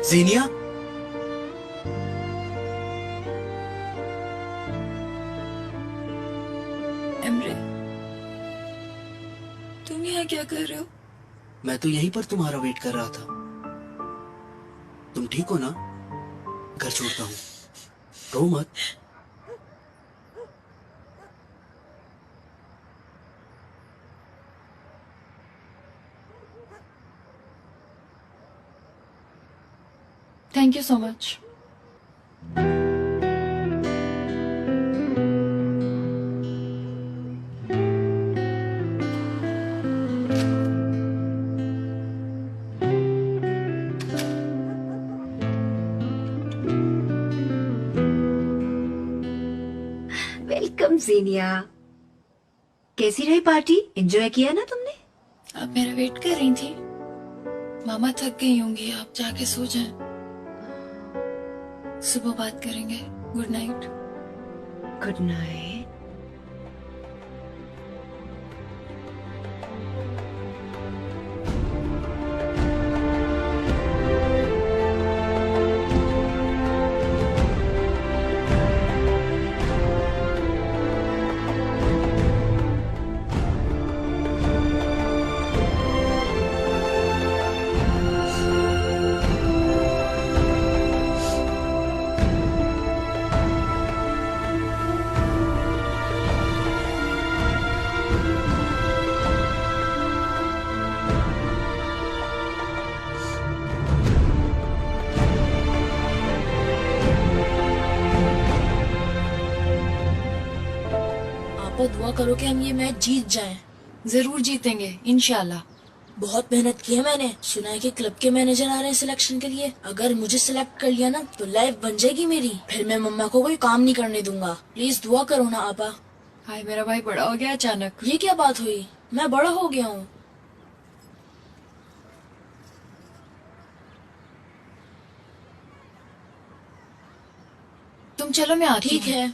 जीनिया, Emre, तुम यहाँ क्या कर रहे हो? मैं तो यहीं पर तुम्हारा वेट कर रहा था। तुम ठीक हो ना? घर छोड़ता हूँ, रो मत। Thank you so much. Welcome जीनिया। कैसी रही पार्टी? एंजॉय किया ना तुमने? आप मेरा वेट कर रही थी। मामा थक गई होंगी, आप जाके सो जाएं। सुबह बात करेंगे। Good night. Good night. आप दुआ करो कि हम ये मैच जीत जाएं। जरूर जीतेंगे इंशाल्लाह। बहुत मेहनत की है मैंने। सुना है कि क्लब के मैनेजर आ रहे हैं सिलेक्शन के लिए। अगर मुझे सिलेक्ट कर लिया ना तो लाइफ बन जाएगी मेरी। फिर मैं मम्मा को कोई काम नहीं करने दूंगा। प्लीज दुआ करो ना आपा। हाय, मेरा भाई बड़ा हो गया अचानक। ये क्या बात हुई? मैं बड़ा हो गया हूँ। तुम चलो, मैं आती ठीक हूँ। है।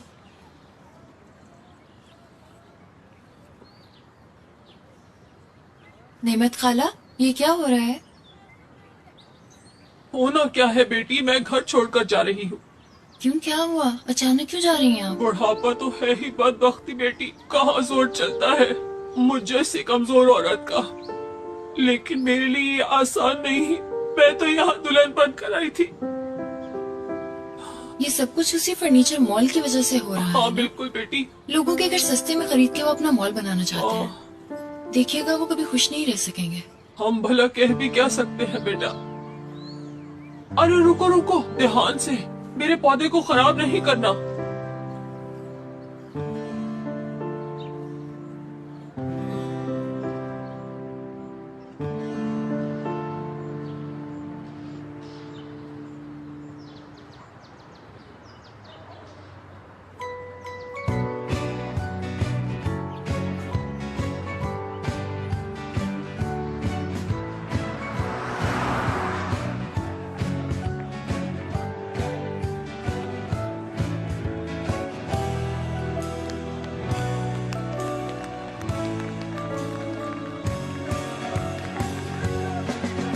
नेमत खाला, ये क्या हो रहा है? होना क्या है बेटी, मैं घर छोड़कर जा रही हूँ। क्यों, क्या हुआ? अचानक क्यों जा रही हैं आप? बुढ़ापा तो है ही बदबख्ती बेटी, कहाँ जोर चलता है मुझ जैसी कमजोर औरत का। लेकिन मेरे लिए ये आसान नहीं। मैं तो यहाँ दुल्हन बनकर आई थी। ये सब कुछ उसी फर्नीचर मॉल की वजह से हो रहा है हाँ ना? बिल्कुल बेटी। लोगों के घर सस्ते में खरीद के वो अपना मॉल बनाना चाहते हैं। देखिएगा, वो कभी खुश नहीं रह सकेंगे। हम भला कह भी क्या सकते हैं बेटा। अरे रुको रुको, ध्यान से, मेरे पौधे को खराब नहीं करना।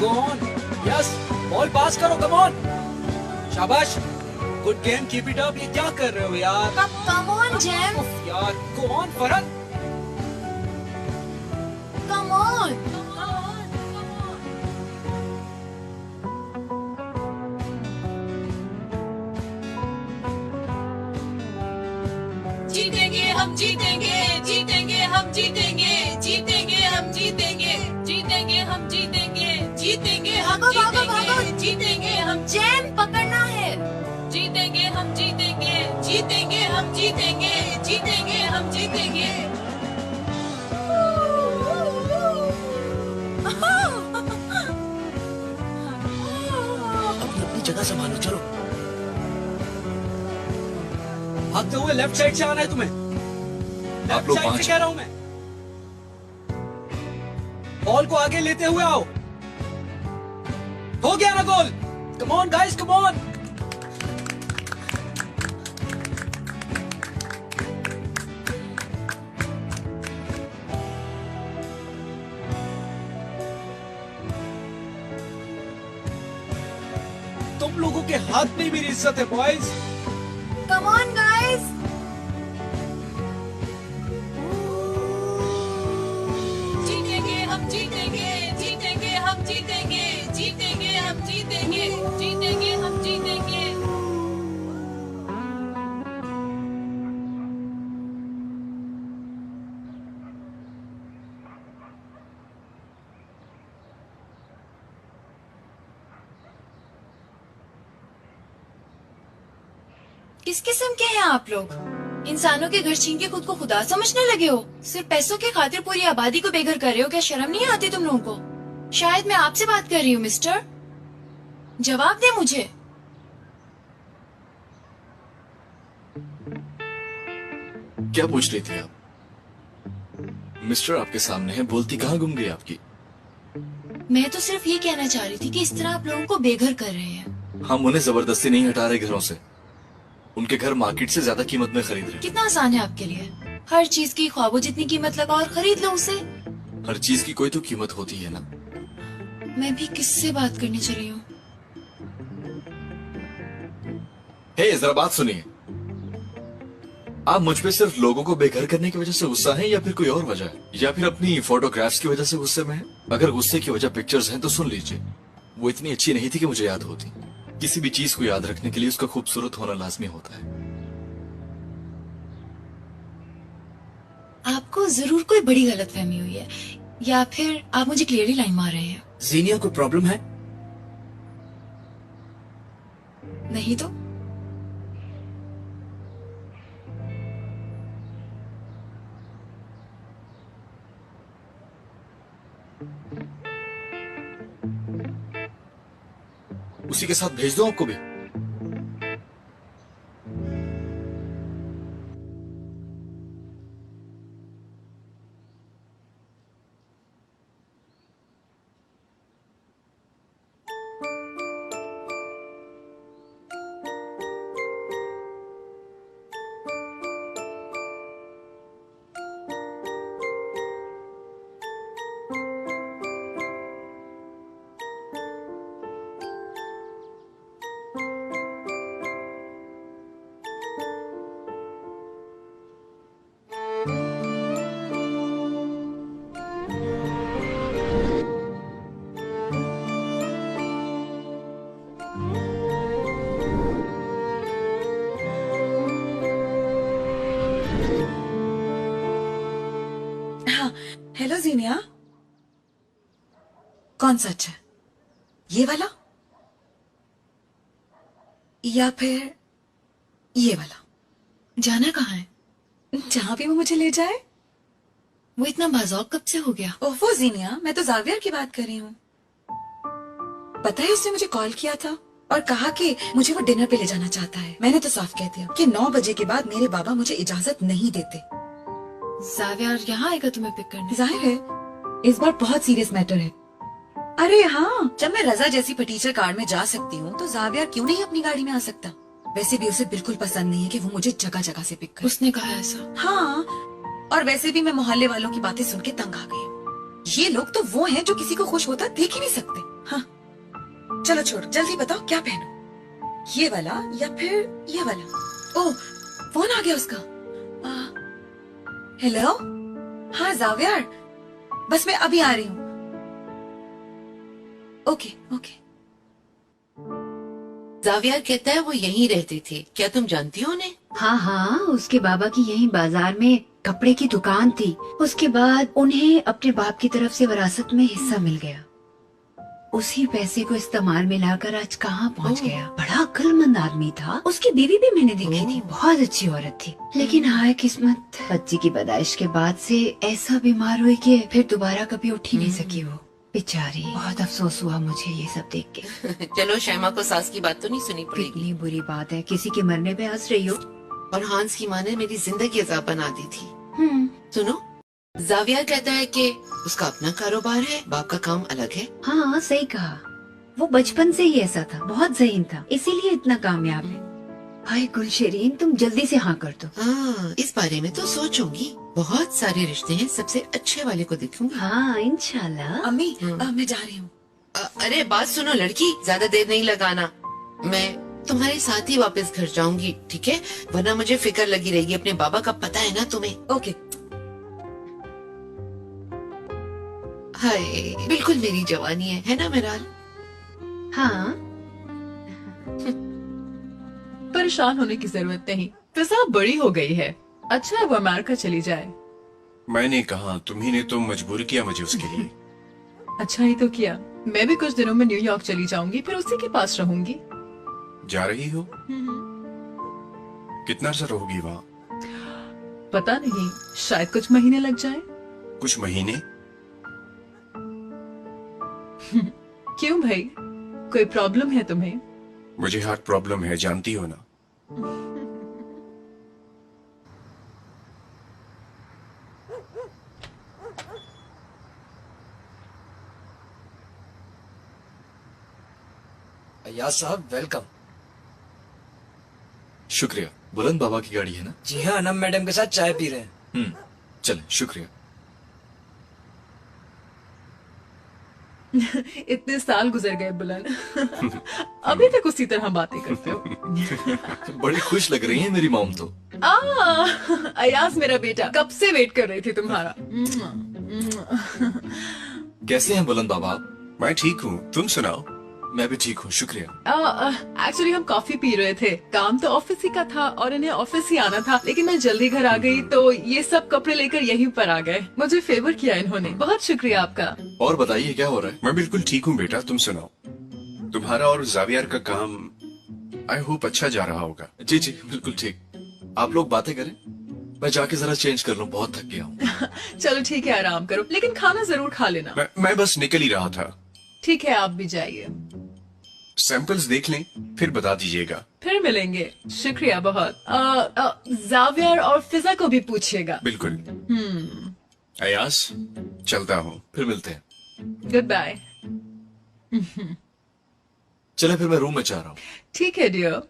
Go on. Yes. Ball pass करो, कम ऑन। शाबाश। Good game, keep it up. ये क्या कर रहे हो यार? कम ऑन जैम। यार, go on Farhat. Come on. जीतेंगे हम जीतेंगे, जीतेंगे हम जीतेंगे, जीतेंगे हम जीतेंगे, जीतेंगे हम जीतेंगे, जीतेंगे हम जीतेंगे, जीतेंगे हम। जैम पकड़ना है। जीतेंगे हम जीतेंगे, जीतेंगे हम जीतेंगे, जीतेंगे हम जीतेंगे। अपनी अपनी जगह संभालो, चलो। भागते हुए लेफ्ट साइड से आना है तुम्हें। आप लेफ्ट लोग साइड से 5 कह रहा हूं मैं। बॉल को आगे लेते हुए आओ। हो गया ना goal? Come on guys, come on. लोगों के हाथ में मेरी इज्जत है बॉयज। Come on guys. जीतेंगे हम जीतेंगे, जीतेंगे हम जीतेंगे, जीतेंगे हम जीतेंगे, जीतेंगे हम जीतेंगे। किस किस्म के हैं आप लोग? इंसानों के घर छीन के खुद को खुदा समझने लगे हो? सिर्फ पैसों के खातिर पूरी आबादी को बेघर कर रहे हो? क्या शर्म नहीं आती तुम लोगों को? शायद मैं आपसे बात कर रही हूँ मिस्टर। जवाब दे मुझे। क्या पूछ रही थी आप? मिस्टर आपके सामने है, बोलती कहाँ गुम गई आपकी? मैं तो सिर्फ ये कहना चाह रही थी कि इस तरह आप लोगों को बेघर कर रहे हैं। हम उन्हें जबरदस्ती नहीं हटा रहे घरों से। उनके घर मार्केट से ज्यादा कीमत में खरीद रहे। कितना आसान है आपके लिए। हर चीज की ख्वाबों जितनी कीमत लगाओ और खरीद लो उसे। हर चीज की कोई तो कीमत होती है ना। मैं भी किससे बात करने चली हूँ? हे, जरा बात सुनिए। आप मुझ पे सिर्फ लोगों को बेघर करने की वजह से गुस्सा है या फिर कोई और वजह है? या फिर अपनी फोटोग्राफ्स की वजह से गुस्से में है? अगर गुस्से की वजह पिक्चर्स हैं तो सुन लीजिए, वो इतनी अच्छी नहीं थी कि मुझे याद होती। किसी भी चीज को याद रखने के लिए उसका खूबसूरत होना लाजमी होता है। आपको जरूर कोई बड़ी गलतफहमी हुई है, या फिर आप मुझे क्लियरली लाइन मार रहे हैं। जीनिया कोई प्रॉब्लम है? नहीं तो उसी के साथ भेज दो आपको भी। हेलो जीनिया। कौन सा अच्छा है, ये वाला या फिर ये वाला? जाना कहाँ है? जहाँ भी वो मुझे ले जाए। वो इतना बाज़ौक कब से हो गया? ओफो जीनिया, मैं तो जावियर की बात कर रही हूँ। पता है उसने मुझे कॉल किया था और कहा कि मुझे वो डिनर पे ले जाना चाहता है। मैंने तो साफ कह दिया कि 9 बजे के बाद मेरे बाबा मुझे इजाजत नहीं देते। जावियर यहाँ आएगा तुम्हें पिक करने? जाहिर है इस बार बहुत सीरियस मैटर है। अरे हाँ, जब मैं रजा जैसी फटीचर कार में जा सकती हूँ तो जावियर क्यों नहीं अपनी गाड़ी में आ सकता? वैसे भी उसे बिल्कुल पसंद नहीं है कि वो मुझे जगह जगह से पिक करे। उसने कहा ऐसा? हाँ, और वैसे भी मैं मोहल्ले वालों की बातें सुन के तंग आ गई हूँ। ये लोग तो वो हैं जो किसी को खुश होता देख ही नहीं सकते। हाँ, चलो छोड़, जल्दी बताओ क्या पहनूं, ये वाला या फिर ये वाला? ओह, फोन आ गया उसका। हेलो, हाँ जावियर, बस मैं अभी आ रही हूँ। Okay okay. जावियर कहता है वो यहीं रहते थे, क्या तुम जानती हो उन्हें? हाँ हाँ, उसके बाबा की यही बाजार में कपड़े की दुकान थी। उसके बाद उन्हें अपने बाप की तरफ से विरासत में हिस्सा मिल गया। उसी पैसे को इस्तेमाल में लाकर आज कहाँ पहुँच गया। बड़ा अक्लमंद आदमी था। उसकी बीवी भी मैंने देखी थी, बहुत अच्छी औरत थी। लेकिन हाय किस्मत, बच्ची की पैदाइश के बाद से ऐसा बीमार हुई कि फिर दोबारा कभी उठ ही नहीं सकी वो बेचारी। बहुत अफसोस हुआ मुझे ये सब देख के। चलो, शैमा को सास की बात तो नहीं सुनी पड़ेगी। कितनी बुरी बात है, किसी के मरने पे हंस रही हो। और हांस की माँ ने मेरी जिंदगी अजाब बना दी थी। सुनो, जावियर कहता है कि उसका अपना कारोबार है, बाप का काम अलग है। हाँ सही कहा, वो बचपन से ही ऐसा था, बहुत ज़हीन था, इसीलिए इतना कामयाब है। हाय गुलशरीन, तुम जल्दी से हाँ कर दो। हाँ, इस बारे में तो सोचूंगी। बहुत सारे रिश्ते हैं, सबसे अच्छे वाले को देखूंगी। हाँ इंशाल्लाह। अम्मी, मैं जा रही हूँ। अरे बात सुनो लड़की, ज्यादा देर नहीं लगाना। मैं तुम्हारे साथ ही वापस घर जाऊंगी, ठीक है? वरना मुझे फिक्र लगी रहेगी। अपने बाबा का पता है ना तुम्हें। ओके। हाय, बिल्कुल मेरी जवानी है ना मेराल? हाँ, परेशान होने की जरूरत नहीं, फिजा बड़ी हो गई है। अच्छा है वो अमेरिका चली जाए। मैंने कहा, तुम्ही ने तो मजबूर किया मुझे उसके लिए। अच्छा ही तो किया। मैं भी कुछ दिनों में न्यूयॉर्क चली जाऊंगी, फिर उसी के पास रहूंगी। जा रही हो? कितना अर्सा रहोगी वहाँ? पता नहीं, शायद कुछ महीने लग जाए। कुछ महीने? क्यों भाई, कोई प्रॉब्लम है तुम्हें? मुझे हार्ट प्रॉब्लम है, जानती हो ना। अय्याज साहब वेलकम। शुक्रिया। बुलंद बाबा की गाड़ी है ना? जी हाँ, अनम मैडम के साथ चाय पी रहे हैं। चलें, शुक्रिया। इतने साल गुजर गए बुलंद, अभी तक उसी तरह बातें करते हो। बड़ी खुश लग रही है मेरी मॉम तो। अयाज मेरा बेटा, कब से वेट कर रही थी तुम्हारा। कैसे हैं बुलंद बाबा आप? मैं ठीक हूँ, तुम सुनाओ। मैं भी ठीक हूँ, शुक्रिया। एक्चुअली हम कॉफी पी रहे थे। काम तो ऑफिस ही का था और इन्हें ऑफिस ही आना था, लेकिन मैं जल्दी घर आ गई तो ये सब कपड़े लेकर यहीं पर आ गए। मुझे फेवर किया इन्होंने, बहुत शुक्रिया आपका। और बताइए क्या हो रहा है? मैं बिल्कुल ठीक हूँ बेटा, तुम सुनाओ। तुम्हारा और जावियर का काम आई होप अच्छा जा रहा होगा। जी जी बिल्कुल ठीक। आप लोग बातें करें, मैं जाके जरा चेंज कर लूँ, बहुत थक गया हूँ। चलो ठीक है, आराम करो, लेकिन खाना जरूर खा लेना। मैं बस निकल ही रहा था। ठीक है, आप भी जाइए। सैंपल्स देख लें, फिर बता दीजिएगा। फिर मिलेंगे, शुक्रिया बहुत। जावियर और फिजा को भी पूछिएगा। बिल्कुल। अयास, चलता हूँ। फिर मिलते हैं। Good bye. चले फिर, मैं रूम में जा रहा हूँ। ठीक है डियर।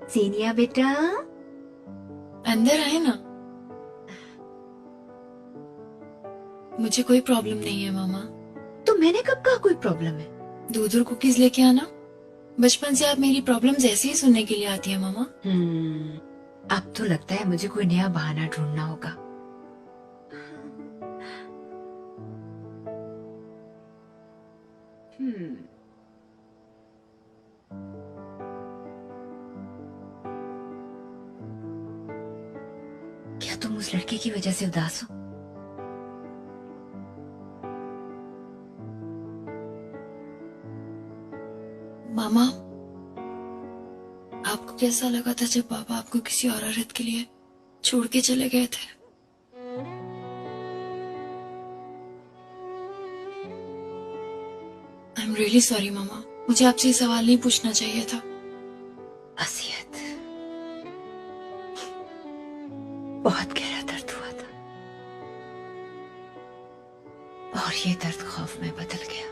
सीनिया बेटा, अंदर आए ना। मुझे कोई प्रॉब्लम नहीं है मामा। तो मैंने कब कहा कोई प्रॉब्लम है? दूध और कुकीज लेके आना। बचपन से आप मेरी प्रॉब्लम्स ऐसे ही सुनने के लिए आती है मामा। अब तो लगता है मुझे कोई नया बहाना ढूंढना होगा। क्या तुम उस लड़के की वजह से उदास हो? मामा, आपको कैसा लगा था जब पापा आपको किसी और औरत के लिए छोड़ के चले गए थे? आई एम रियली सॉरी मामा, मुझे आपसे ये सवाल नहीं पूछना चाहिए था। असियत, बहुत गहरा दर्द हुआ था और ये दर्द खौफ में बदल गया।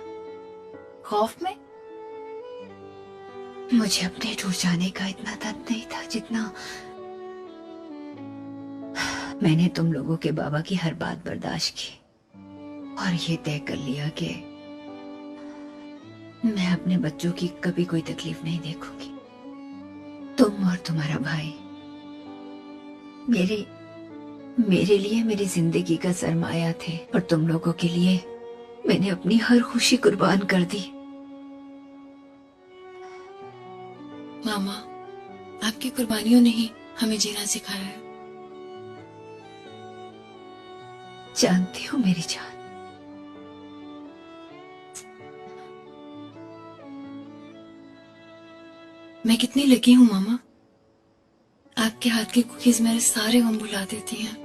खौफ में? मुझे अपने टूट जाने का इतना दर्द नहीं था जितना मैंने तुम लोगों के बाबा की हर बात बर्दाश्त की और ये तय कर लिया कि मैं अपने बच्चों की कभी कोई तकलीफ नहीं देखूंगी। तुम और तुम्हारा भाई मेरे लिए मेरी जिंदगी का सरमाया थे और तुम लोगों के लिए मैंने अपनी हर खुशी कुर्बान कर दी। मामा, आपकी कुर्बानियों ने ही हमें जीना सिखाया है। जानती हूँ मेरी जान। मैं कितनी लकी हूँ मामा, आपके हाथ की कुकीज मेरे सारे गम भुला देती हैं।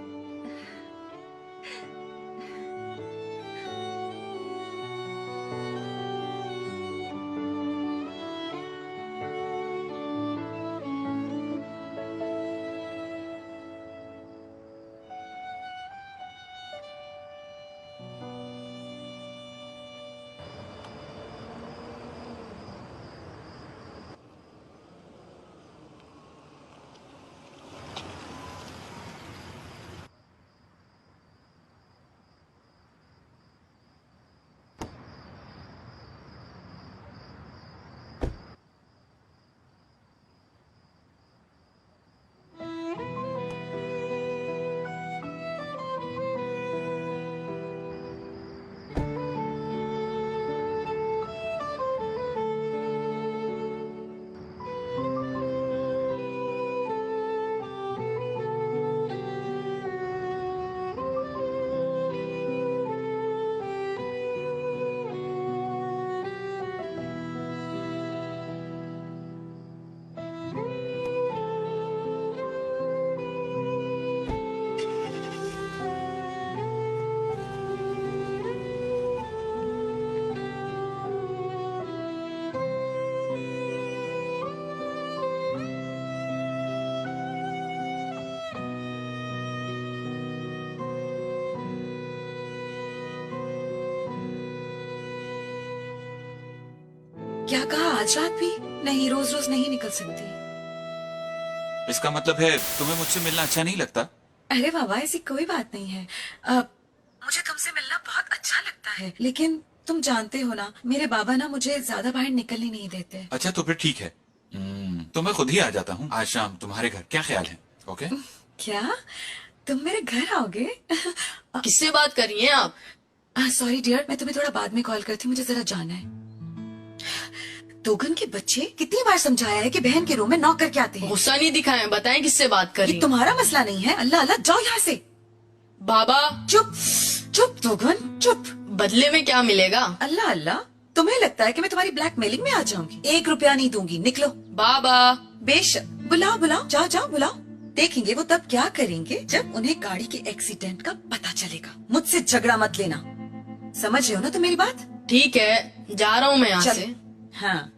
क्या कहा? आज रात भी? नहीं, रोज रोज नहीं निकल सकती। इसका मतलब है तुम्हें मुझसे मिलना अच्छा नहीं लगता? अरे बाबा, ऐसी कोई बात नहीं है। मुझे तुमसे मिलना बहुत अच्छा लगता है, लेकिन तुम जानते हो ना, मेरे बाबा ना मुझे ज्यादा बाहर निकलने नहीं देते। अच्छा तो फिर ठीक है, तो मैं खुद ही आ जाता हूँ आज शाम तुम्हारे घर। क्या ख्याल है? ओके? क्या तुम मेरे घर आओगे? किससे बात कर रही हैं आप? सॉरी डियर, मैं तुम्हें थोड़ा बाद में कॉल करती हूँ, मुझे जरा जाना है। दोगन के बच्चे, कितनी बार समझाया है कि बहन के रूम में नॉक करके आते हैं। गुस्सा नहीं दिखाएं, बताएं किससे बात कर रही ये हैं? तुम्हारा मसला नहीं है। अल्लाह अल्लाह, जाओ यहाँ से। बाबा चुप चुप दोगन, चुप। बदले में क्या मिलेगा? अल्लाह अल्लाह, तुम्हें लगता है कि मैं तुम्हारी ब्लैकमेलिंग में आ जाऊंगी? 1 रुपया नहीं दूंगी, निकलो। बाबा बेशक, बुलाओ बुलाओ, जाओ जाओ बुलाओ। देखेंगे वो तब क्या करेंगे जब उन्हें गाड़ी के एक्सीडेंट का पता चलेगा। मुझसे झगड़ा मत लेना, समझ रहे हो ना तुम मेरी बात? ठीक है, जा रहा हूँ मैं यहाँ चल। से। हाँ।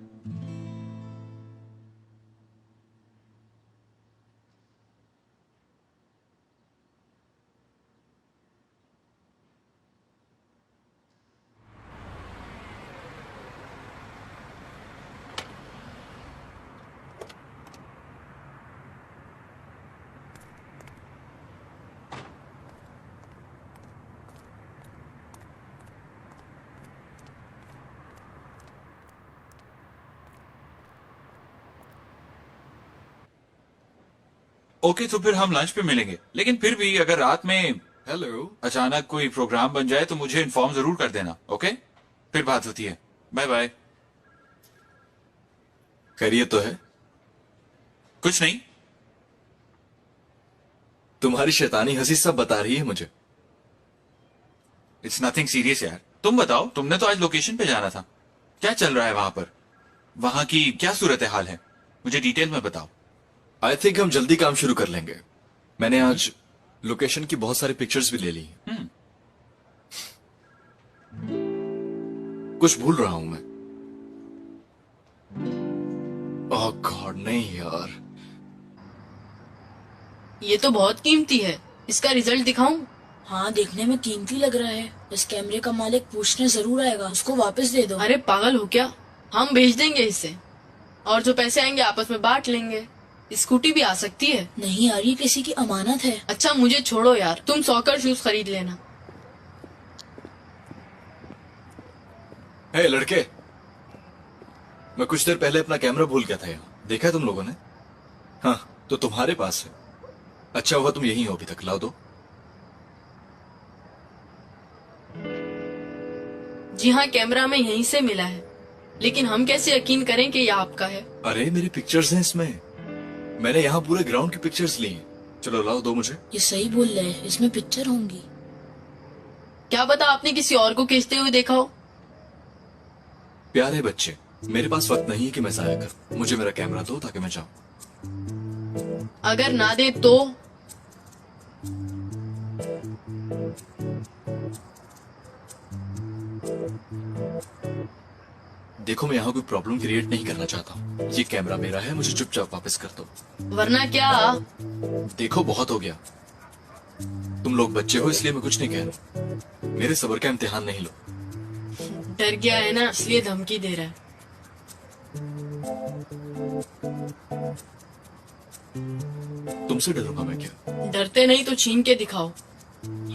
ओके तो फिर हम लंच पे मिलेंगे, लेकिन फिर भी अगर रात में हेलो। अचानक कोई प्रोग्राम बन जाए तो मुझे इन्फॉर्म जरूर कर देना। ओके? फिर बात होती है। Bye bye. खैरियत तो है? कुछ नहीं। तुम्हारी शैतानी हंसी सब बता रही है मुझे। इट्स नथिंग सीरियस यार। तुम बताओ, तुमने तो आज लोकेशन पे जाना था, क्या चल रहा है वहां पर? वहां की क्या सूरत हाल है, मुझे डिटेल में बताओ। आई थिंक हम जल्दी काम शुरू कर लेंगे। मैंने आज लोकेशन की बहुत सारी पिक्चर्स भी ले ली। कुछ भूल रहा हूं मैं। ओह गॉड, नहीं यार। ये तो बहुत कीमती है, इसका रिजल्ट दिखाऊं? हाँ, देखने में कीमती लग रहा है। इस कैमरे का मालिक पूछने जरूर आएगा, उसको वापस दे दो। अरे पागल हो क्या, हम भेज देंगे इसे और जो पैसे आएंगे आपस में बांट लेंगे। स्कूटी भी आ सकती है। नहीं आ रही, किसी की अमानत है। अच्छा मुझे छोड़ो यार, तुम सॉकर शूज खरीद लेना। हे लड़के, मैं कुछ देर पहले अपना कैमरा भूल गया था यहाँ। देखा है तुम लोगों ने? हाँ, तो तुम्हारे पास है। अच्छा हुआ तुम यहीं हो अभी तक। लाओ दो। जी हाँ, कैमरा में यहीं से मिला है, लेकिन हम कैसे यकीन करें कि यह आपका है? अरे मेरी पिक्चर्स हैं इसमें। मैंने यहाँ पूरे ग्राउंड की पिक्चर्स ली हैं। चलो लाओ दो मुझे। ये सही बोल रहे हैं, इसमें पिक्चर होंगी। क्या पता आपने किसी और को खींचते हुए देखा हो। प्यारे बच्चे, मेरे पास वक्त नहीं है कि मैं जाया करूं। मुझे मेरा कैमरा दो ताकि मैं जाऊं। अगर ना दे तो? देखो, मैं यहाँ कोई प्रॉब्लम क्रिएट नहीं करना चाहता हूँ। ये कैमरा मेरा है, मुझे चुपचाप वापस कर दो। वरना क्या? देखो बहुत हो गया। तुम लोग बच्चे हो इसलिए मैं कुछ नहीं कह रहा। मेरे सब्र का इम्तिहान नहीं लो। डर गया है ना, इसलिए धमकी दे रहा है। तुमसे डरूंगा मैं क्या? डरते नहीं तो छीन के दिखाओ।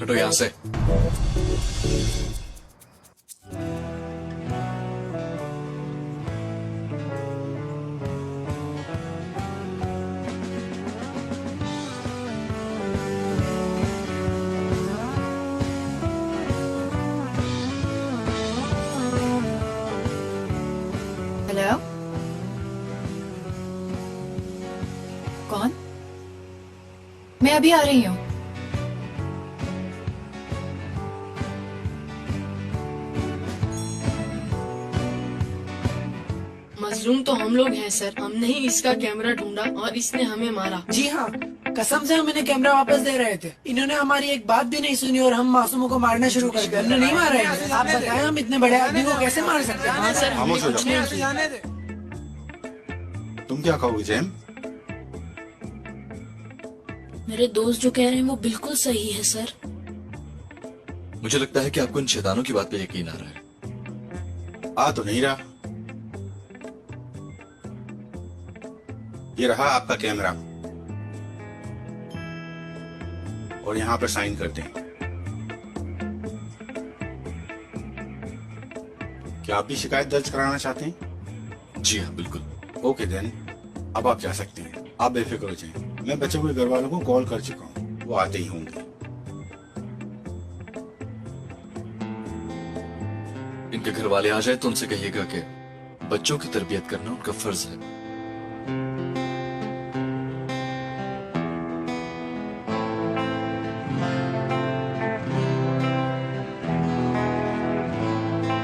हटो यहाँ से। हेलो, कौन? मैं अभी आ रही हूँ। मजलूम तो हम लोग हैं सर, हमने ही इसका कैमरा ढूंढा और इसने हमें मारा। जी हाँ, कसम से हम इन्हें कैमरा वापस दे रहे थे। इन्होंने हमारी एक बात भी नहीं सुनी और हम मासूमों को मारना शुरू कर दिया। हमने नहीं मारा है। आप बताएं, हम इतने बड़े आदमी को कैसे मार सकते हैं? हाँ सर, खामोश हो जाओ। तुम क्या कहोगे जैन? मेरे दोस्त जो कह रहे हैं वो बिल्कुल सही है सर। मुझे लगता है कि आपको इन शैतानों की बात पे यकीन आ रहा है। आ तो नहीं रहा, ये रहा आपका कैमरा और यहाँ पर साइन करते हैं। क्या आप भी शिकायत दर्ज कराना चाहते हैं? जी हाँ, बिल्कुल। ओके देन, अब आप जा सकते हैं। आप बेफिक्र हो जाएं। मैं बच्चों के घर वालों को कॉल कर चुका हूँ, वो आते ही होंगे। इनके घर वाले आ जाए तो उनसे कहिएगा कि बच्चों की तरबियत करना उनका फर्ज है।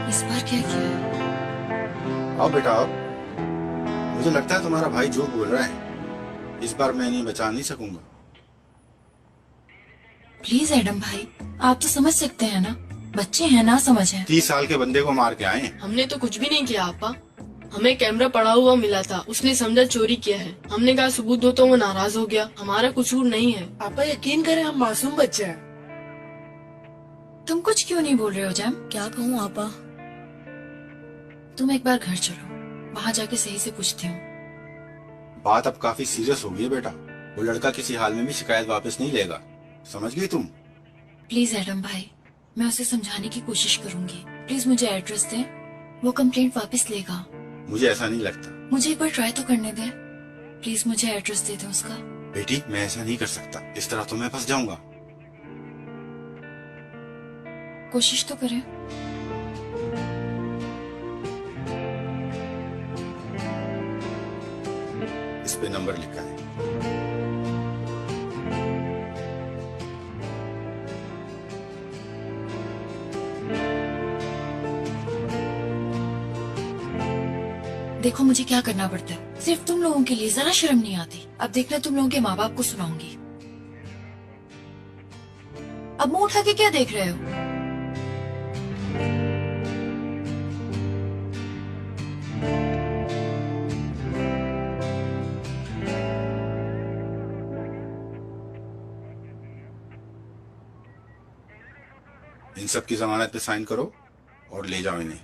इस बार क्या किया? आओ बेटा आओ। मुझे लगता है तुम्हारा भाई झूठ बोल रहा है। इस बार मैं इन्हें बचा नहीं सकूंगा। प्लीज एडम भाई, आप तो समझ सकते हैं ना, बच्चे हैं, ना समझ है। 30 साल के बंदे को मार के आए। हमने तो कुछ भी नहीं किया आपा। हमें कैमरा पड़ा हुआ मिला था, उसने समझा चोरी किया है। हमने कहा सबूत दो तो वो नाराज हो गया। हमारा कसूर नहीं है। आपा यकीन करें, हम मासूम बच्चे हैं। तुम कुछ क्यों नहीं बोल रहे हो जैम? क्या कहूँ आपा? तुम एक बार घर चलो, वहाँ जाके सही से पूछती हूँ। बात अब काफी सीरियस हो गई है बेटा। वो लड़का किसी हाल में भी शिकायत वापस नहीं लेगा, समझ गई तुम? प्लीज एडम भाई, मैं उसे समझाने की कोशिश करूंगी। प्लीज मुझे एड्रेस दे, वो कंप्लेंट वापस लेगा। मुझे ऐसा नहीं लगता। मुझे एक बार ट्राई तो करने दे। प्लीज मुझे एड्रेस दे दे उसका। बेटी, मैं ऐसा नहीं कर सकता। इस तरह तो मैं फंस जाऊंगा। कोशिश तो करें। इस पे नंबर लिखा है। देखो मुझे क्या करना पड़ता है, सिर्फ तुम लोगों के लिए। जरा शर्म नहीं आती? अब देखना तुम लोगों के माँ बाप को सुनाऊंगी। अब मुंह उठा के क्या देख रहे हो? इन सब की जमानत पे साइन करो और ले जाओ इन्हें।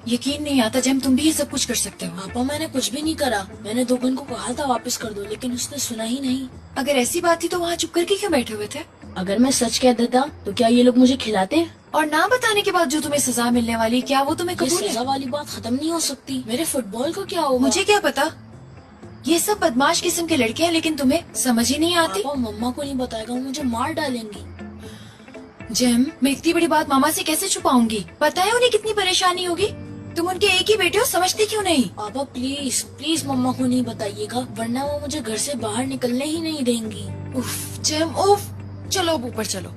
यकीन नहीं आता जैम, तुम भी ये सब कुछ कर सकते हो। पापा मैंने कुछ भी नहीं करा। मैंने दुकान को कहा था वापस कर दो, लेकिन उसने सुना ही नहीं। अगर ऐसी बात थी तो वहाँ चुप करके क्यों बैठे हुए थे? अगर मैं सच कह देता तो क्या ये लोग मुझे खिलाते? और ना बताने के बाद जो तुम्हें सजा मिलने वाली, क्या वो तुम्हें ये कबूल है? सजा वाली बात खत्म नहीं हो सकती। मेरे फुटबॉल का क्या होगा? मुझे क्या पता। ये सब बदमाश किस्म के लड़के हैं, लेकिन तुम्हें समझ ही नहीं आती। पापा मम्मा को नहीं बताएगा, वो मुझे मार डालेंगी। जेम, मैं इतनी बड़ी बात मामा से कैसे छुपाऊंगी? पता है उन्हें कितनी परेशानी होगी। तुम उनके एक ही बेटे हो, समझते क्यों नहीं? पापा प्लीज प्लीज मम्मा को नहीं बताइएगा, वरना वो मुझे घर से बाहर निकलने ही नहीं देंगी। उफ जेम उफ। चलो अब ऊपर चलो।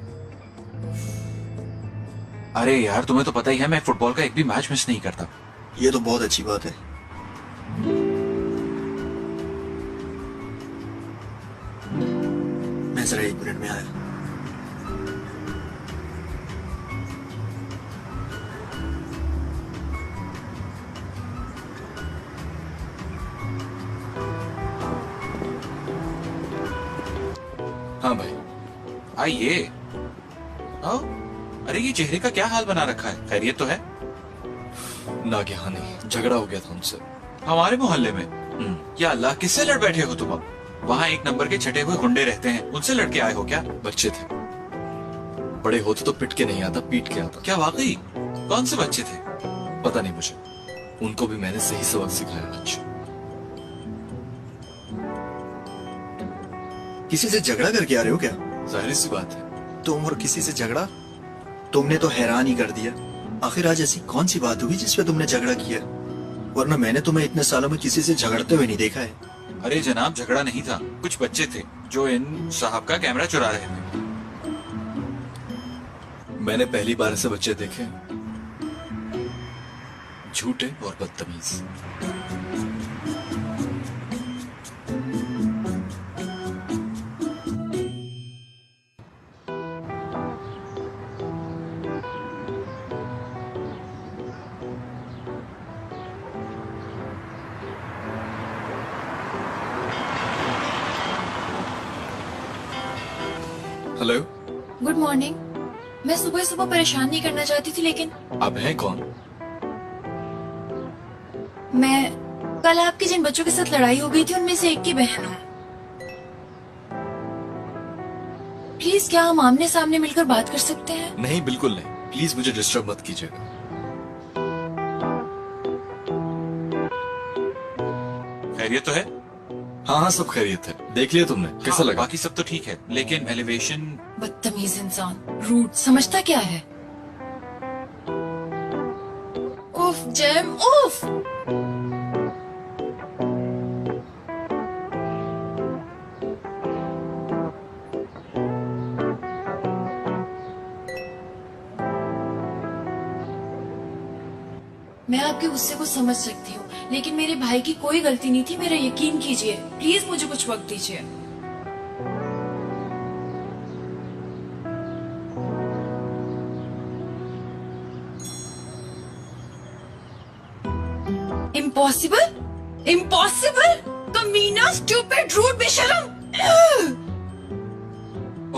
अरे यार, तुम्हें तो पता ही है मैं फुटबॉल का एक भी मैच मिस नहीं करता। ये तो बहुत अच्छी बात है। मैं जरा 1 मिनट में आया। हाँ भाई, आइए। आओ। अरे ये चेहरे का क्या हाल बना रखा है? खैरियत तो है? नागहानी झगड़ा हो गया था उनसे। हमारे मोहल्ले में? या अल्लाह, किससे लड़ बैठे हो तुम? अब वहाँ 1 नंबर के छठे हुए गुंडे रहते हैं, उनसे लड़के आए हो क्या? बच्चे थे, बड़े होते तो पिट के नहीं आता, पीट के आता। क्या वाकई? कौन से बच्चे थे? पता नहीं मुझे, उनको भी मैंने सही सबक सिखाया आज। किसी से झगड़ा करके आ रहे हो क्या? जाहिर सी बात है। तुम और किसी से झगड़ा? तुमने तो हैरान ही कर दिया। आखिर आज ऐसी कौन सी बात हुई जिसपे तुमने झगड़ा किया? वरना मैंने तुम्हें इतने सालों में किसी से झगड़ते हुए नहीं देखा है। अरे जनाब, झगड़ा नहीं था। कुछ बच्चे थे जो इन साहब का कैमरा चुरा रहे थे। मैंने पहली बार ऐसे बच्चे देखे, झूठे और बदतमीज। Hello, good morning. मैं सुबह सुबह परेशान नहीं करना चाहती थी, लेकिन आप हैं कौन? मैं कल आपके जिन बच्चों के साथ लड़ाई हो गई थी उनमें से एक की बहन हूँ। प्लीज क्या हम आमने सामने मिलकर बात कर सकते हैं? नहीं, बिल्कुल नहीं। प्लीज मुझे डिस्टर्ब मत कीजिएगा। खैरियत तो है? हाँ हाँ, सब खैरियत है। देख लिया तुमने? कैसा लगा? बाकी सब तो ठीक है, लेकिन एलिवेशन। बदतमीज इंसान, रूट, समझता क्या है? उफ जैम, उफ। मैं आपके गुस्से को समझ सकती हूँ, लेकिन मेरे भाई की कोई गलती नहीं थी, मेरा यकीन कीजिए। प्लीज मुझे कुछ वक्त दीजिए। इम्पॉसिबल, इम्पॉसिबल, कमीना, स्टूपिड, रूड, बेशरम।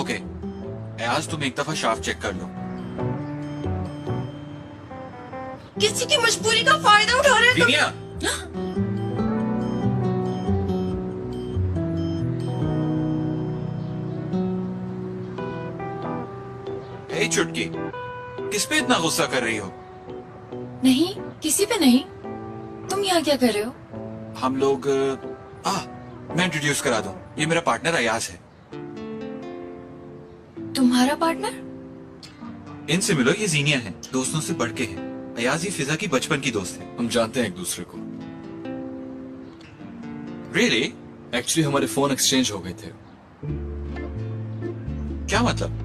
ओके, आज तुम एक दफा शाफ्ट चेक कर लो। किसी की मजबूरी का फायदा उठा रहे हैं तुम। जीनिया, हे चुटकी, किस पे इतना गुस्सा कर रही हो? नहीं, किसी पे नहीं। तुम यहाँ क्या कर रहे हो? हम लोग मैं इंट्रोड्यूस करा दूं, ये मेरा पार्टनर अयाज है। तुम्हारा पार्टनर? इनसे मिलो, ये जीनिया है, दोस्तों से बढ़ के है। अयाज ही फिजा की बचपन की दोस्त है। हम जानते हैं एक दूसरे को। रियली? एक्चुअली हमारे फोन एक्सचेंज हो गए थे। क्या मतलब?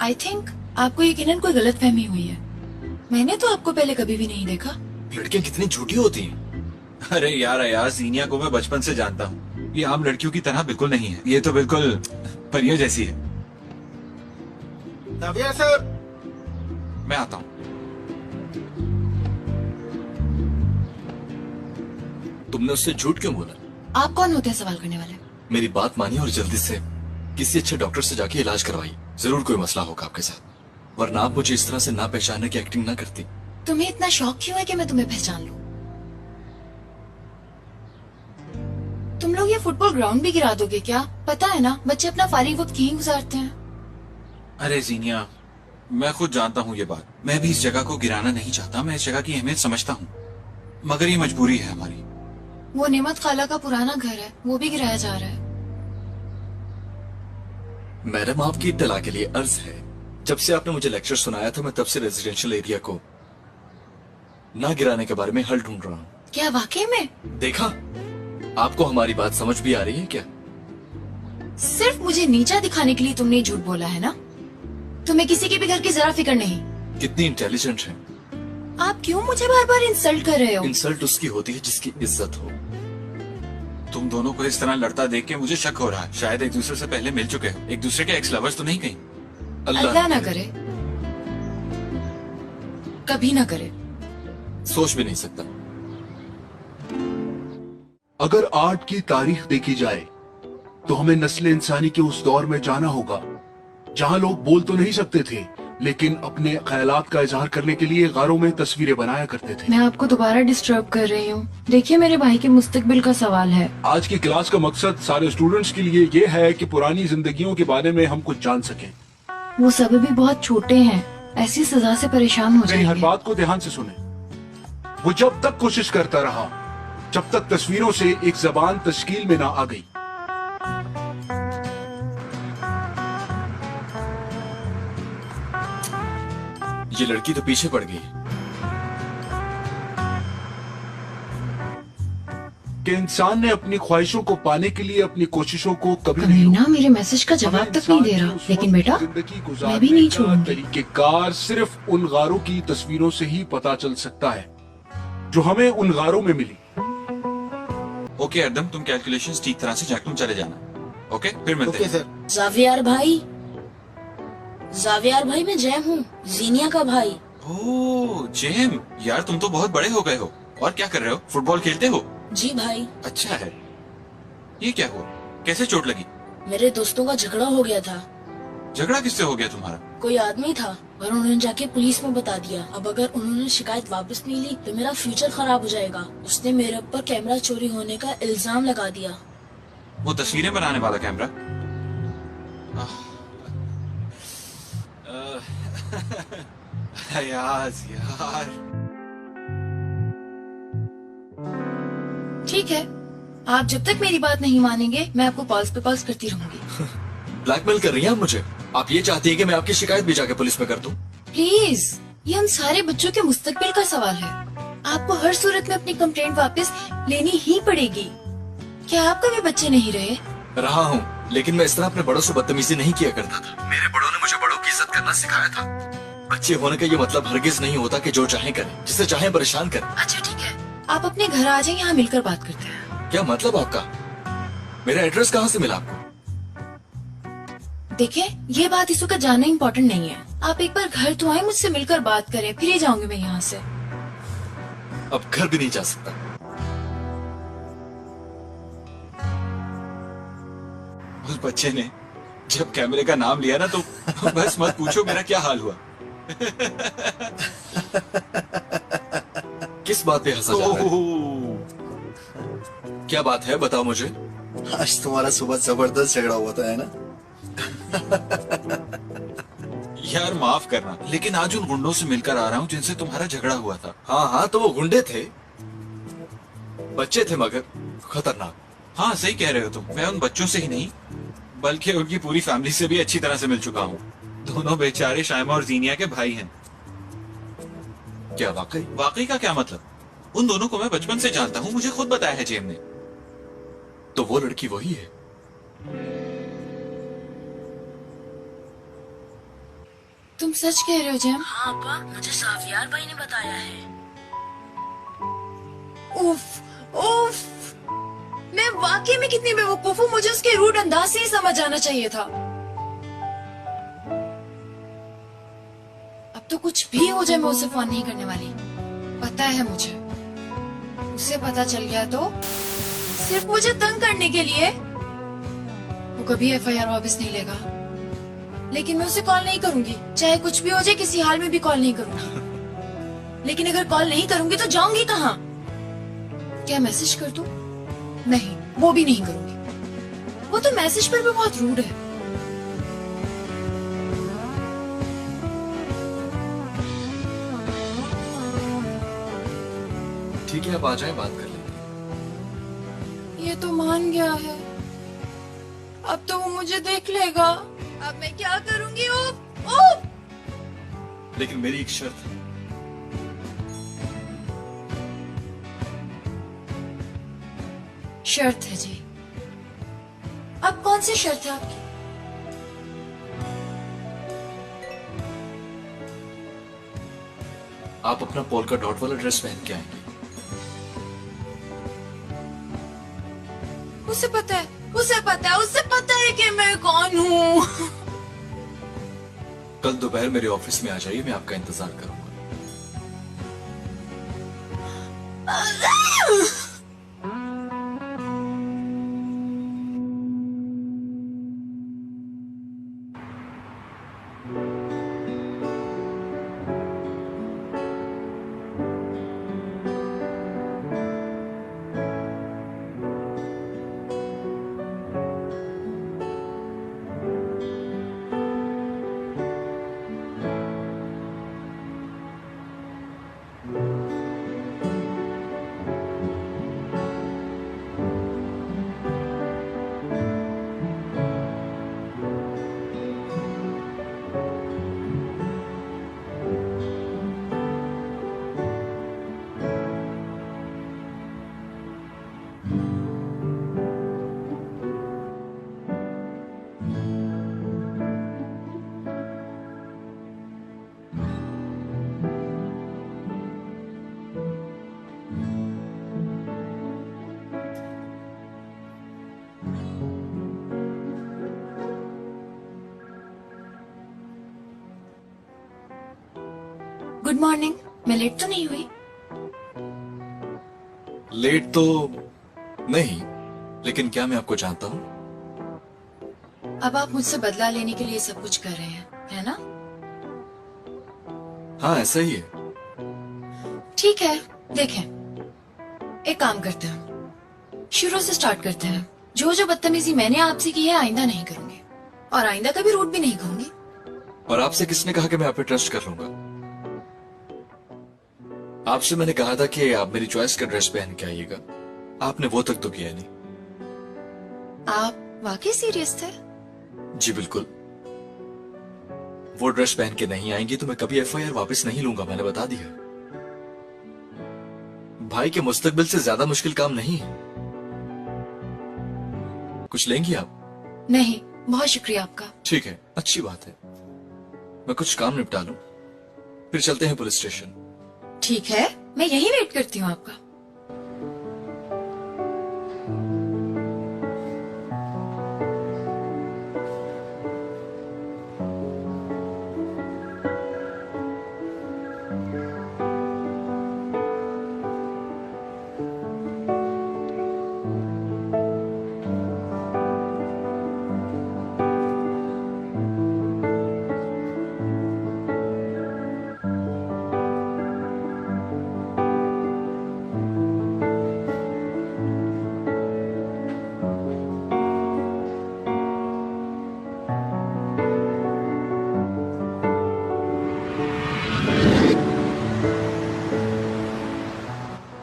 आई थिंक आपको यकीनन कोई गलतफहमी हुई है। मैंने तो आपको पहले कभी भी नहीं देखा। लड़कियां कितनी झूठी होती हैं। अरे यार अयाज, जीनिया को मैं बचपन से जानता हूँ। ये आम लड़कियों की तरह बिल्कुल नहीं है, ये तो बिल्कुल परियों जैसी है। सर, मैं आता हूँ। तुमने उससे झूठ क्यों बोला? आप कौन होते हैं सवाल करने वाले? मेरी बात मानिए और जल्दी से किसी अच्छे डॉक्टर से जाके इलाज करवाइए। जरूर कोई मसला होगा आपके साथ, वरना आप मुझे इस तरह से ना पहचानने की एक्टिंग ना करती। तुम्हें इतना शौक क्यों है कि मैं तुम्हें पहचान लूं? तुम लोग ये फुटबॉल ग्राउंड भी गिरा दोगे क्या? पता है ना, बच्चे अपना फारिग वक्त यहीं गुजारते हैं। अरे जीनिया, मैं खुद जानता हूँ ये बात। मैं भी इस जगह को गिराना नहीं चाहता, मैं इस जगह की अहमियत समझता हूँ, मगर ये मजबूरी है हमारी। वो नेमत खाला का पुराना घर है, वो भी गिराया जा रहा है। मैडम, आपकी इत्तला के लिए अर्ज है, जब से आपने मुझे लेक्चर सुनाया था, मैं तब से रेजिडेंशियल एरिया को ना गिराने के बारे में हल ढूंढ रहा हूँ। क्या वाकई में? देखा, आपको हमारी बात समझ भी आ रही है क्या? सिर्फ मुझे नीचा दिखाने के लिए तुमने झूठ बोला है ना? तुम्हें किसी के भी घर की जरा फिक्र नहीं। कितनी इंटेलिजेंट है आप। क्यों मुझे बार बार इंसल्ट कर रहे हो? इंसल्ट उसकी होती है जिसकी इज्जत हो। तुम दोनों को इस तरह लड़ता देख के मुझे शक हो रहा है, शायद एक दूसरे से पहले मिल चुके हो। एक दूसरे के एक्स लवर्स तो नहीं कहीं? अल्लाह ना करे, कभी ना करे। सोच भी नहीं सकता। अगर आर्ट की तारीख देखी जाए तो हमें नस्ल इंसानी के उस दौर में जाना होगा जहां लोग बोल तो नहीं सकते थे, लेकिन अपने ख्यालात का इजहार करने के लिए गारों में तस्वीरें बनाया करते थे। मैं आपको दोबारा डिस्टर्ब कर रही हूँ। देखिए, मेरे भाई के मुस्तकबिल का सवाल है। आज की क्लास का मकसद सारे स्टूडेंट्स के लिए ये है कि पुरानी जिंदगियों के बारे में हम कुछ जान सकें। वो सभी भी बहुत छोटे हैं, ऐसी सजा से परेशान हो मेरी हर जाएंगे। बात को ध्यान से सुने। वो जब तक कोशिश करता रहा जब तक तस्वीरों से एक जबान तश्कील में ना आ गई। ये लड़की तो पीछे पड़ गई कि इंसान ने अपनी ख्वाहिशों को पाने के लिए अपनी कोशिशों को कभी नहीं कमीना मेरे मैसेज का जवाब तक नहीं दे रहा। लेकिन बेटा, मैं भी नहीं छोड़ूंगी। तरीकेकार सिर्फ उन गारों की तस्वीरों से ही पता चल सकता है जो हमें उन गारों में मिली। ओके अर्दम, तुम कैलकुलेशंस ठीक तरह से जाके तुम चले जाना। ओके, फिर मिलते हैं। जावियार भाई, जावियार भाई, मैं जैम हूँ, जीनिया का भाई। ओह जेम, यार तुम तो बहुत बड़े हो गए हो। और क्या कर रहे हो? फुटबॉल खेलते हो? जी भाई। अच्छा है। ये क्या हुआ? कैसे चोट लगी? मेरे दोस्तों का झगड़ा हो गया था। झगड़ा किससे हो गया तुम्हारा? कोई आदमी था और उन्होंने जाके पुलिस में बता दिया। अब अगर उन्होंने शिकायत वापस नहीं ली तो मेरा फ्यूचर खराब हो जाएगा। उसने मेरे ऊपर कैमरा चोरी होने का इल्जाम लगा दिया। वो तस्वीरें बनाने वाला कैमरा? यार ठीक है, आप जब तक मेरी बात नहीं मानेंगे मैं आपको कॉल्स पे कॉल्स करती रहूंगी। ब्लैकमेल कर रही हैं आप मुझे? आप ये चाहती हैं कि मैं आपकी शिकायत भी जाके पुलिस में कर दूं? प्लीज, ये हम सारे बच्चों के मुस्तकबिल का सवाल है। आपको हर सूरत में अपनी कंप्लेंट वापस लेनी ही पड़ेगी। क्या आप कभी बच्चे नहीं रहे? रहा हूँ, लेकिन मैं इस तरह अपने बड़ों से बदतमीजी नहीं किया करता था। मेरे बड़ों ने मुझे बड़ों की इज्जत करना सिखाया था। बच्चे होने का ये मतलब हरगिज नहीं होता कि जो चाहे करें, जिसे चाहे परेशान करें। अच्छा ठीक है, आप अपने घर आ जाए, यहाँ मिलकर बात करते हैं। क्या मतलब आपका? मेरा एड्रेस कहाँ से मिला आपको? देखिए, ये बात इस वक्त जानना इम्पोर्टेंट नहीं है। आप एक बार घर तो आए, मुझसे मिलकर बात करें, फिर ही जाऊंगी मैं यहाँ से। अब घर भी नहीं जा सकता। उस बच्चे ने जब कैमरे का नाम लिया ना तो बस मत पूछो मेरा क्या हाल हुआ। किस बात पे हंसा जा रहा है? क्या बात है, बताओ मुझे। आज तुम्हारा सुबह जबरदस्त झगड़ा हुआ था, है ना? यार माफ करना, लेकिन आज उन गुंडों से मिलकर आ रहा हूँ जिनसे तुम्हारा झगड़ा हुआ था। हाँ हाँ, तो वो गुंडे थे, बच्चे थे मगर खतरनाक। हाँ सही कह रहे हो तुम। मैं उन बच्चों से ही नहीं बल्कि उनकी पूरी फैमिली से भी अच्छी तरह से मिल चुका हूँ। दोनों बेचारे शाइमा और जीनिया के भाई हैं। क्या वाकई? वाकई का क्या मतलब? उन दोनों को मैं बचपन से जानता हूँ, मुझे खुद बताया है जेम ने। तो वो लड़की वही है? तुम सच कह रहे हो जेम? हाँ अब्बा, मुझे सावियार भाई ने बताया है। उफ, उफ, मैं वाकई में कितनी बेवकूफ हूँ। मुझे उसके रूड अंदाज से ही समझ आना चाहिए था। अब तो कुछ भी हो जाए मैं उसे फोन नहीं करने वाली। पता है मुझे, उसे पता चल गया तो सिर्फ मुझे तंग करने के लिए वो कभी एफआईआर वापस नहीं लेगा। लेकिन मैं उसे कॉल नहीं करूंगी, चाहे कुछ भी हो जाए, किसी हाल में भी कॉल नहीं करूंगी। लेकिन अगर कॉल नहीं करूंगी तो जाऊंगी कहाँ? क्या मैसेज कर दूं? नहीं, वो भी नहीं करूंगी। वो तो मैसेज पर भी बहुत रूड है। ठीक है, आप आ जाएं, बात कर लेंगे। ये तो मान गया है, अब तो वो मुझे देख लेगा। अब मैं क्या करूंगी? ओप, ओप। लेकिन मेरी एक शर्त है। शर्त है जी? अब कौन सी शर्त है आपकी? आप अपना पोल्का डॉट वाला ड्रेस पहन के आएंगे। उसे पता है, उसे पता है, उसे पता है कि मैं कौन हूँ। कल दोपहर मेरे ऑफिस में आ जाइए, मैं आपका इंतजार करूंगा। Good morning. मैं लेट तो नहीं हुई? लेट तो नहीं, लेकिन क्या मैं आपको जानता हूँ? अब आप मुझसे बदला लेने के लिए सब कुछ कर रहे हैं, है ना? हाँ ऐसा ही है। ठीक है, देखें, एक काम करते हैं, शुरू से स्टार्ट करते हैं। जो जो बदतमीजी मैंने आपसे की है आइंदा नहीं करूंगी, और आइंदा कभी रूट भी नहीं कहूंगी। और आपसे किसने कहा कि मैं आप पे ट्रस्ट कर लूंगा? आपसे मैंने कहा था कि आप मेरी चॉइस का ड्रेस पहन के आइएगा, आपने वो तक तो किया नहीं। आप वाकई सीरियस थे? जी बिल्कुल। वो ड्रेस पहन के नहीं आएंगी तो मैं कभी एफआईआर वापस नहीं लूंगा, मैंने बता दिया। भाई के मुस्तकबिल से ज्यादा मुश्किल काम नहीं है। कुछ लेंगी आप? नहीं, बहुत शुक्रिया आपका। ठीक है, अच्छी बात है। मैं कुछ काम निपटा लूं, फिर चलते हैं पुलिस स्टेशन। ठीक है, मैं यही वेट करती हूँ आपका।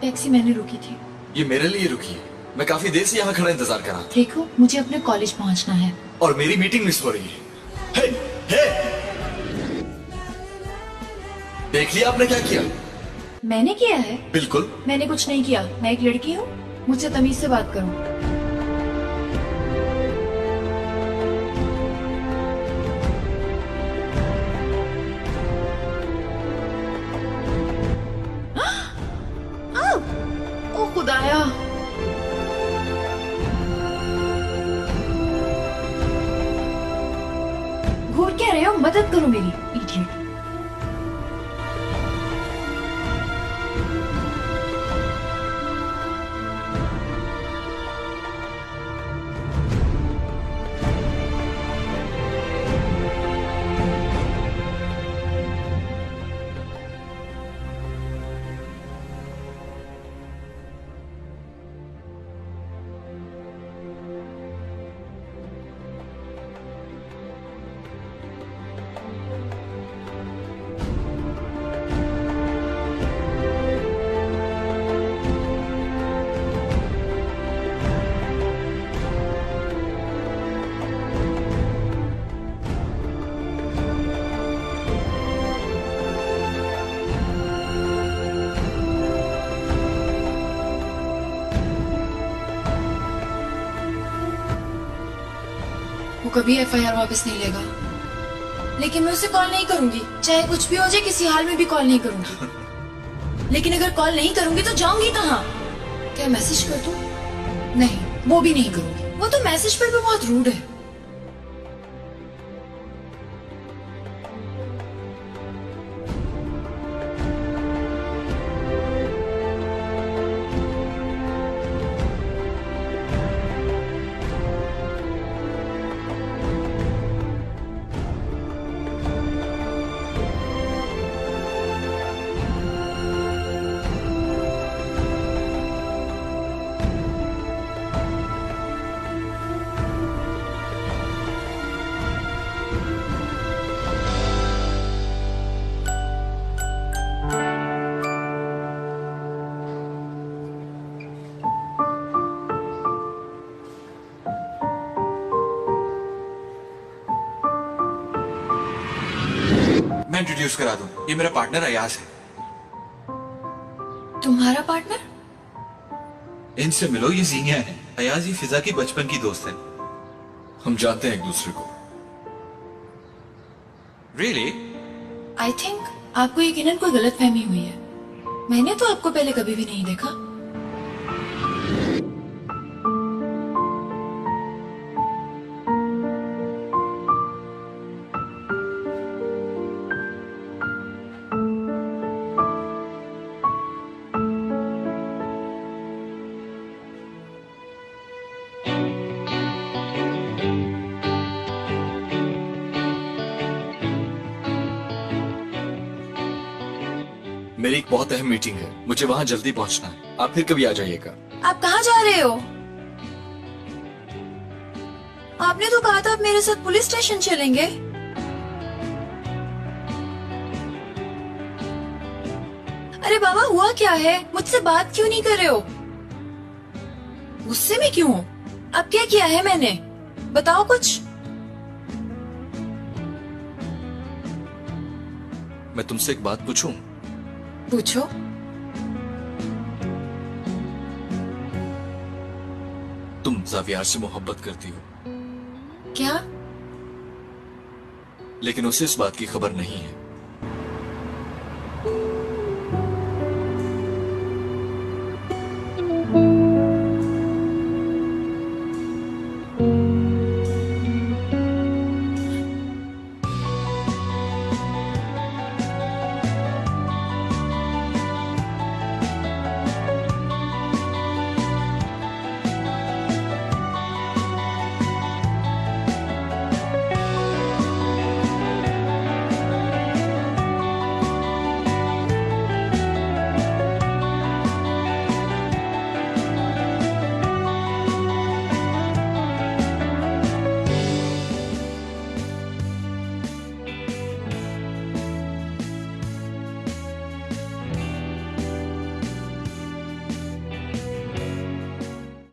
टैक्सी मैंने रुकी थी। ये मेरे लिए रुकी है, मैं काफी देर से यहाँ खड़ा इंतजार कर रहा था। देखो, मुझे अपने कॉलेज पहुँचना है। और मेरी मीटिंग मिस हो रही है। हे, हे! देख लिया आपने क्या किया? मैंने किया है? बिल्कुल। मैंने कुछ नहीं किया, मैं एक लड़की हूँ, मुझसे तमीज से बात करो। ओ खुदाया! घूर क्या रहे हो? मदद करो मेरी, इडियट। वो कभी एफआईआर वापस नहीं लेगा, लेकिन मैं उसे कॉल नहीं करूंगी, चाहे कुछ भी हो जाए, किसी हाल में भी कॉल नहीं करूंगी। लेकिन अगर कॉल नहीं करूंगी तो जाऊंगी कहाँ? क्या मैसेज कर दूं? नहीं, वो भी नहीं करूंगी। वो तो मैसेज पर भी बहुत रूड है। मैं इंट्रोड्यूस करा दूं, ये मेरा पार्टनर अयाज है। तुम्हारा पार्टनर? इनसे मिलो, ये जीनिया है। अयाज ये फिजा की बचपन की दोस्त है। हम जानते हैं एक दूसरे को। Really? आई थिंक आपको यकीनन कोई गलतफहमी हुई है। मैंने तो आपको पहले कभी भी नहीं देखा। एक बहुत अहम मीटिंग है, मुझे वहाँ जल्दी पहुँचना है। आप फिर कभी आ जाइएगा। आप कहाँ जा रहे हो? आपने तो कहा था आप मेरे साथ पुलिस स्टेशन चलेंगे। अरे बाबा, हुआ क्या है? मुझसे बात क्यों नहीं कर रहे हो? गुस्से में क्यों हो? अब क्या किया है मैंने? बताओ कुछ। मैं तुमसे एक बात पूछूं? पूछो। तुम जावियार से मोहब्बत करती हो, क्या? लेकिन उसे इस बात की खबर नहीं है।